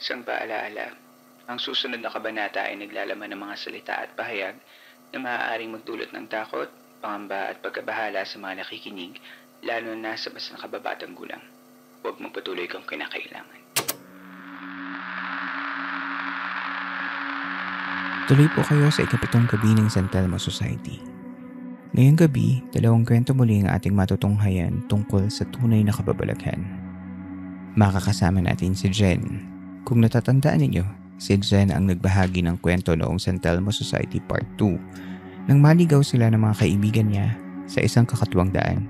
Isang paalaala, ang susunod na kabanata ay naglalaman ng mga salita at pahayag na maaaring magdulot ng takot, pangamba at pagkabahala sa mga nakikinig, lalo na sa mas nakababatang gulang. Huwag magpatuloy kung kinakailangan. Tuloy po kayo sa ikapitong gabi ng San Telmo Society. Ngayong gabi, 2 kwento muli ang ating matutunghayan tungkol sa tunay na kababalaghan. Makakasama natin si Jen. Kung natatandaan ninyo, si Jen ang nagbahagi ng kwento noong San Telmo Society Part 2 nang maligaw sila ng mga kaibigan niya sa isang kakatuwang daan.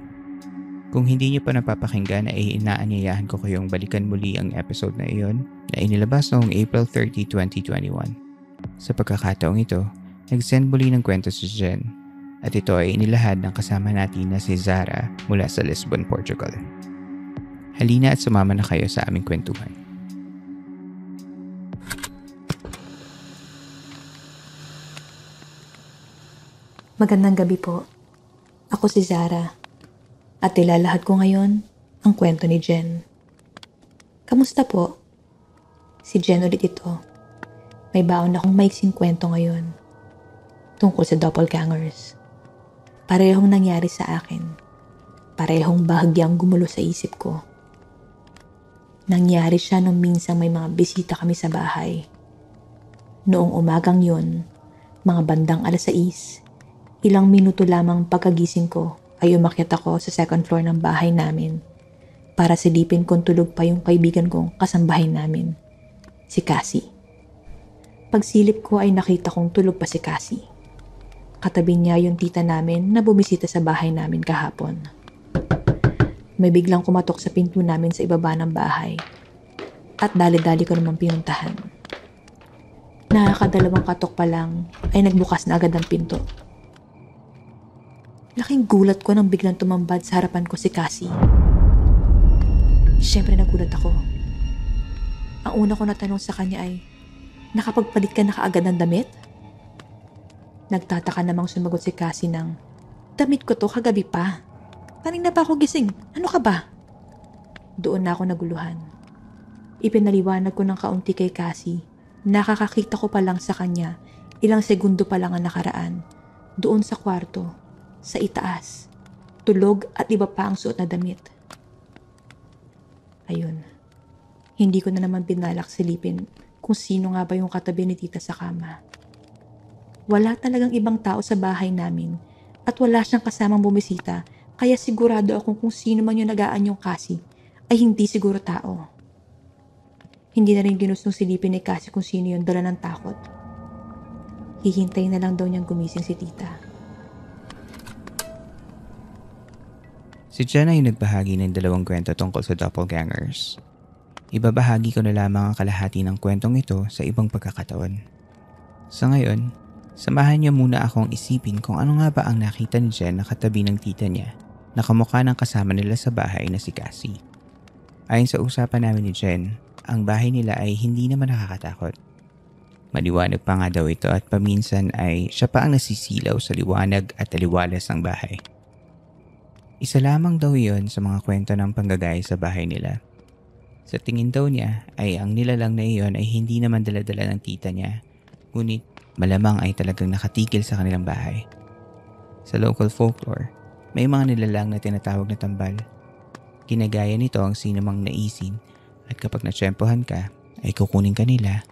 Kung hindi niyo pa napapakinggan ay inaanyayahan ko kayong balikan muli ang episode na iyon na inilabas noong April 30, 2021. Sa pagkakataong ito, nag-send muli ng kwento si Jen at ito ay inilahad ng kasama natin na si Zara mula sa Lisbon, Portugal. Halina at sumama na kayo sa aming kwentuhan. Magandang gabi po. Ako si Zara at ilalahad ko ngayon ang kwento ni Jen. Kamusta po? Si Jen ulit ito. May baon akong maiksing kwento ngayon tungkol sa doppelgangers. Parehong nangyari sa akin. Parehong bahagyang gumulo sa isip ko. Nangyari siya nung minsan may mga bisita kami sa bahay. Noong umagang yun, mga bandang 6:00, ilang minuto lamang pagkagising ko ay umakyat ako sa second floor ng bahay namin para silipin kung tulog pa yung kaibigan kong kasambahay namin, si Cassie. Pagsilip ko ay nakita kong tulog pa si Cassie. Katabi niya yung tita namin na bumisita sa bahay namin kahapon. May biglang kumatok sa pinto namin sa ibaba ng bahay at dali-dali ko naman pinuntahan. Nakakadalawang katok pa lang ay nagbukas na agad ang pinto. Laking gulat ko nang biglang tumambad sa harapan ko si Cassie. Siyempre nagulat ako. Ang una ko na tanong sa kanya ay, nakapagpalit ka na kaagad ng damit? Nagtataka namang sumagot si Cassie ng, damit ko to kagabi pa. Kanina pa ako gising. Ano ka ba? Doon na ako naguluhan. Ipinaliwanag ko ng kaunti kay Cassie. Nakakakita ko pa lang sa kanya. Ilang segundo pa lang ang nakaraan. Doon sa kwarto. Sa itaas. Tulog at iba pa ang suot na damit. Ayun. Hindi ko na naman binalak silipin kung sino nga ba yung katabi ni tita sa kama. Wala talagang ibang tao sa bahay namin at wala siyang kasamang bumisita, kaya sigurado akong kung sino man yung nag-aanyong Cassie ay hindi siguro tao. Hindi na rin ginustong silipin ni Cassie kung sino yung dala ng takot. Hihintay na lang daw niyang gumising si tita. Si Jen ay nagbahagi ng 2 kwento tungkol sa doppelgangers. Ibabahagi ko na lamang ang kalahati ng kwentong ito sa ibang pagkakataon. Sa ngayon, samahan niyo muna akong isipin kung ano nga ba ang nakita ni Jen na katabi ng tita niya na kamukha ng kasama nila sa bahay na si Cassie. Ayon sa usapan namin ni Jen, ang bahay nila ay hindi naman nakakatakot. Maliwanag pa nga daw ito at paminsan ay siya pa ang nasisilaw sa liwanag at aliwalas ng bahay. Isa lamang daw iyon sa mga kwento ng panggagaya sa bahay nila. Sa tingin daw niya ay ang nilalang na iyon ay hindi naman dala-dala ng tita niya, ngunit malamang ay talagang nakatigil sa kanilang bahay. Sa local folklore, may mga nilalang na tinatawag na tambal. Ginagaya nito ang sinumang naisin at kapag natsyempohan ka ay kukunin ka nila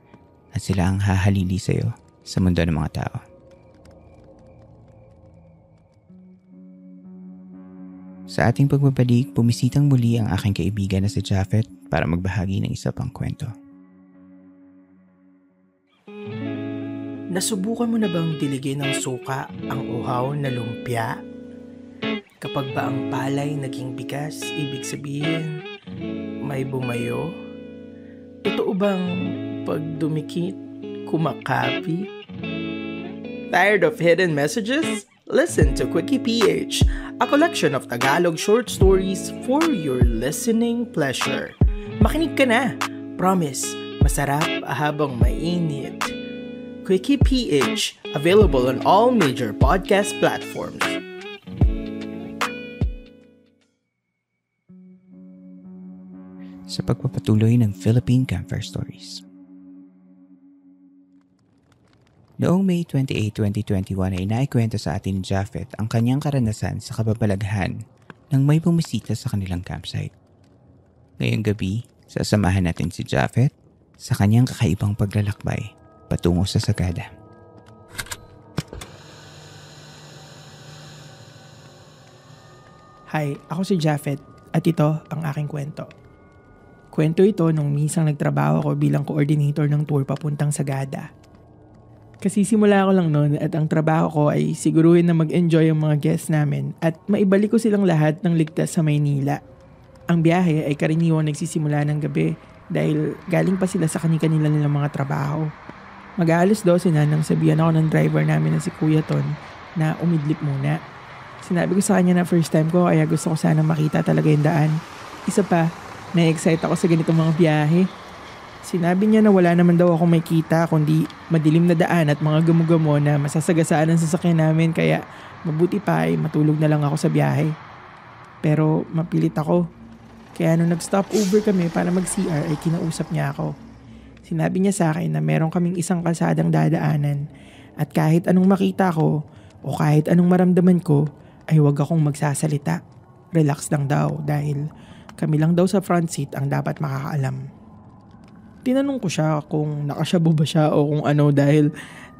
at sila ang hahalili sa iyo sa mundo ng mga tao. Sa ating pagbabalik, bumisitang muli ang aking kaibigan na si Japheth para magbahagi ng isa pang kwento. Nasubukan mo na bang diligin ng suka ang uhaw na lumpia? Kapag ba ang palay naging bigas, ibig sabihin, may bumayo? Totoo bang pag dumikit, kumakapi? Tired of hidden messages? Listen to Quickie PH, a collection of Tagalog short stories for your listening pleasure. Makinig ka na! Promise, masarap habang mainit. Quickie PH, available on all major podcast platforms. Sa pagpapatuloy ng Philippine Campfire Stories. Noong May 28, 2021 ay naikwento sa atin ni Japhet ang kanyang karanasan sa kababalaghan nang may bumisita sa kanilang campsite. Ngayong gabi, sasamahan natin si Japhet sa kanyang kakaibang paglalakbay patungo sa Sagada. Hi, ako si Japhet at ito ang aking kwento. Kwento ito nung minsang nagtrabaho ko bilang coordinator ng tour papuntang Sagada. Kasi simula ko lang noon at ang trabaho ko ay siguruhin na mag-enjoy ang mga guests namin at maibalik ko silang lahat ng ligtas sa Maynila. Ang biyahe ay karaniwang nagsisimula ng gabi dahil galing pa sila sa kani-kanila nilang mga trabaho. Mag-aalas 12 na nang sabihan ako ng driver namin na si Kuya Ton na umidlip muna. Sinabi ko sa kanya na first time ko kaya gusto ko sana makita talaga yung daan. Isa pa, na-excite ako sa ganitong mga biyahe. Sinabi niya na wala naman daw akong makita kundi madilim na daan at mga gamo-gamo na masasagasaan ang sasakyan namin kaya mabuti pa ay matulog na lang ako sa biyahe. Pero mapilit ako. Kaya nung nag-stop over kami para mag-CR ay kinausap niya ako. Sinabi niya sa akin na meron kaming isang kalsadang dadaanan at kahit anong makita ko o kahit anong maramdaman ko ay huwag akong magsasalita. Relax lang daw dahil kami lang daw sa front seat ang dapat makakaalam. Tinanong ko siya kung nakasyabo ba siya o kung ano dahil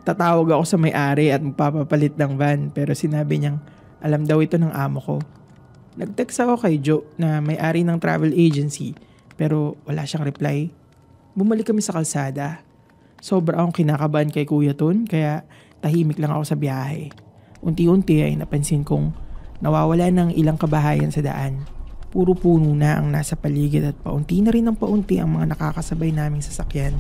tatawag ako sa may-ari at magpapapalit ng van pero sinabi niyang alam daw ito ng amo ko. Nag-text ako kay Joe na may-ari ng travel agency pero wala siyang reply. Bumalik kami sa kalsada. Sobra akong kinakabahan kay Kuya Ton kaya tahimik lang ako sa biyahe. Unti-unti ay napansin kong nawawala ng ilang kabahayan sa daan. Puro puno na ang nasa paligid at paunti na rin ang paunti ang mga nakakasabay naming sasakyan.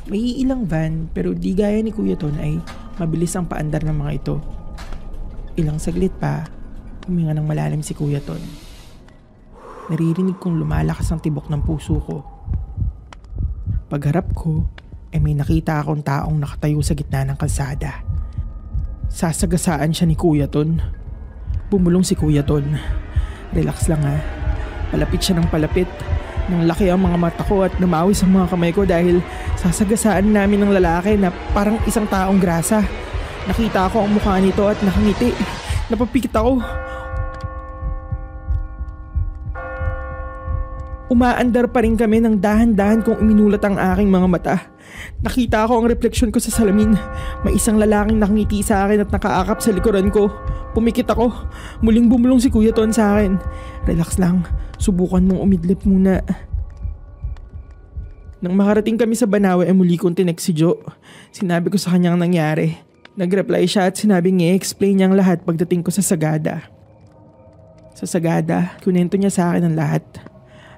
May ilang van pero di gaya ni Kuya Ton ay mabilis ang paandar ng mga ito. Ilang saglit pa, huminga ng malalim si Kuya Ton. Naririnig kong lumalakas ang tibok ng puso ko. Pagharap ko, ay may nakita akong taong nakatayo sa gitna ng kalsada. Sasagasaan siya ni Kuya Ton. Bumulong si Kuya Ton. Relax lang ha. Palapit siya ng palapit. Nang laki ang mga mata ko at namawis ang mga kamay ko dahil sasagasaan namin ng lalaki na parang isang taong grasa. Nakita ko ang mukha nito at nakangiti. Napapikit ako. Umaandar pa rin kami nang dahan-dahan kong iminulat ang aking mga mata. Nakita ko ang refleksyon ko sa salamin. May isang lalaking nakangiti sa akin at nakaakap sa likuran ko. Pumikit ako. Muling bumulong si Kuya Ton sa akin. Relax lang. Subukan mong umidlip muna. Nang makarating kami sa Banawe ay muli kong tinext si Joe. Sinabi ko sa kanya ang nangyari. Nag-reply siya at sinabing i-explain niya ang lahat pagdating ko sa Sagada. Sa Sagada, kunento niya sa akin ang lahat.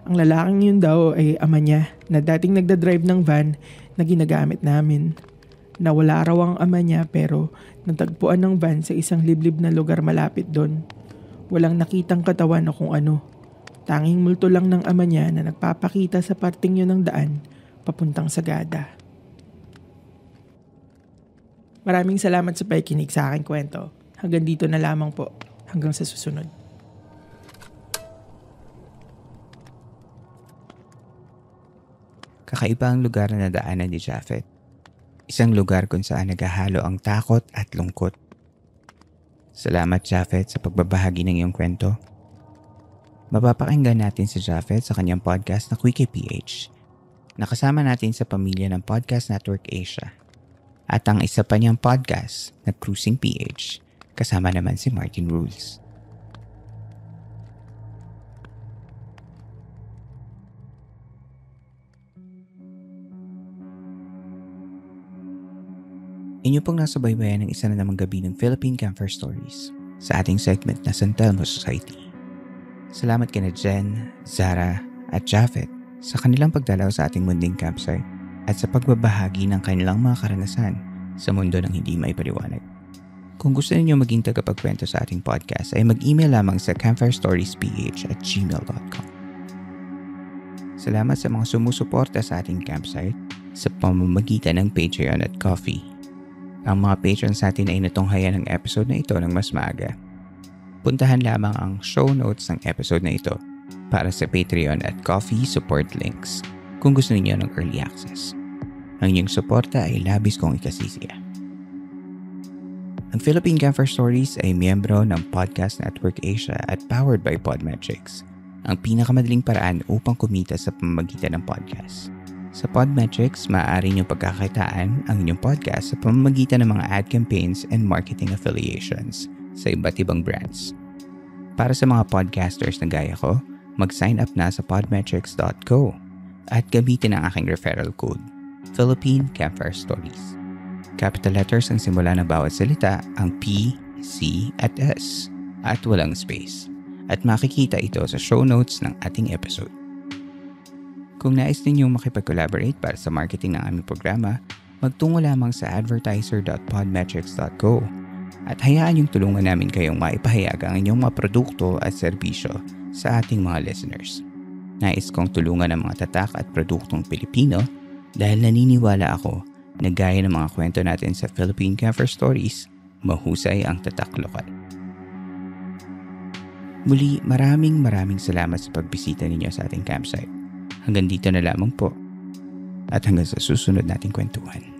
Ang lalaking yun daw ay ama niya na dating nagdadrive ng van na ginagamit namin. Nawala raw ang ama niya pero natagpuan ng van sa isang liblib na lugar malapit doon. Walang nakitang katawan o kung ano. Tanging multo lang ng ama niya na nagpapakita sa parting yun ng daan papuntang Sagada. Maraming salamat sa pakikinig sa aking kwento. Hanggang dito na lamang po. Hanggang sa susunod. Kakaiba ang lugar na nadaanan ni Japhet. Isang lugar kung saan naghahalo ang takot at lungkot. Salamat Japhet sa pagbabahagi ng iyong kwento. Mapapakinggan natin si Japhet sa kanyang podcast na Quickie PH. Nakasama natin sa pamilya ng Podcast Network Asia. At ang isa pa niyang podcast na Cruising PH. Kasama naman si Martin Rules. Inyo pong nasa baybayan ng isa na namang gabi ng Philippine Campfire Stories sa ating segment na San Telmo Society. Salamat kina Jen, Zara at Japhet sa kanilang pagdalaw sa ating munding campsite at sa pagbabahagi ng kanilang mga karanasan sa mundo ng hindi maipaliwanag. Kung gusto niyo maging tagapagkwento sa ating podcast ay mag-email lamang sa campfirestoriesph@gmail.com. Salamat sa mga sumusuporta sa ating campsite sa pamamagitan ng Patreon at Ko-fi. Ang mga patrons natin ay natunghayan ng episode na ito ng mas maaga. Puntahan lamang ang show notes ng episode na ito para sa Patreon at Ko-fi support links kung gusto niyo ng early access. Ang inyong suporta ay labis kong ikasisiya. Ang Philippine Campfire Stories ay miyembro ng Podcast Network Asia at powered by Podmetrics, ang pinakamadaling paraan upang kumita sa pamamagitan ng podcast. Sa Podmetrics, maaari niyong pagkakakitaan ang inyong podcast sa pamamagitan ng mga ad campaigns and marketing affiliations sa iba't ibang brands. Para sa mga podcasters na gaya ko, mag-sign up na sa podmetrics.co at gamitin ang aking referral code, Philippine Campfire Stories. Capital letters ang simula ng bawat salita, ang P, C at S at walang space. At makikita ito sa show notes ng ating episode. Kung nais ninyong makipag-collaborate para sa marketing ng aming programa, magtungo lamang sa advertiser.podmetrics.co at hayaan yung tulungan namin kayong maipahayag ang inyong mga produkto at serbisyo sa ating mga listeners. Nais kong tulungan ang mga tatak at produktong Pilipino dahil naniniwala ako na gaya ng mga kwento natin sa Philippine Campfire Stories, mahusay ang tatak lokal. Muli, maraming salamat sa pagbisita ninyo sa ating campsite. Hanggang dito na lamang po at hanggang sa susunod nating kwentuhan.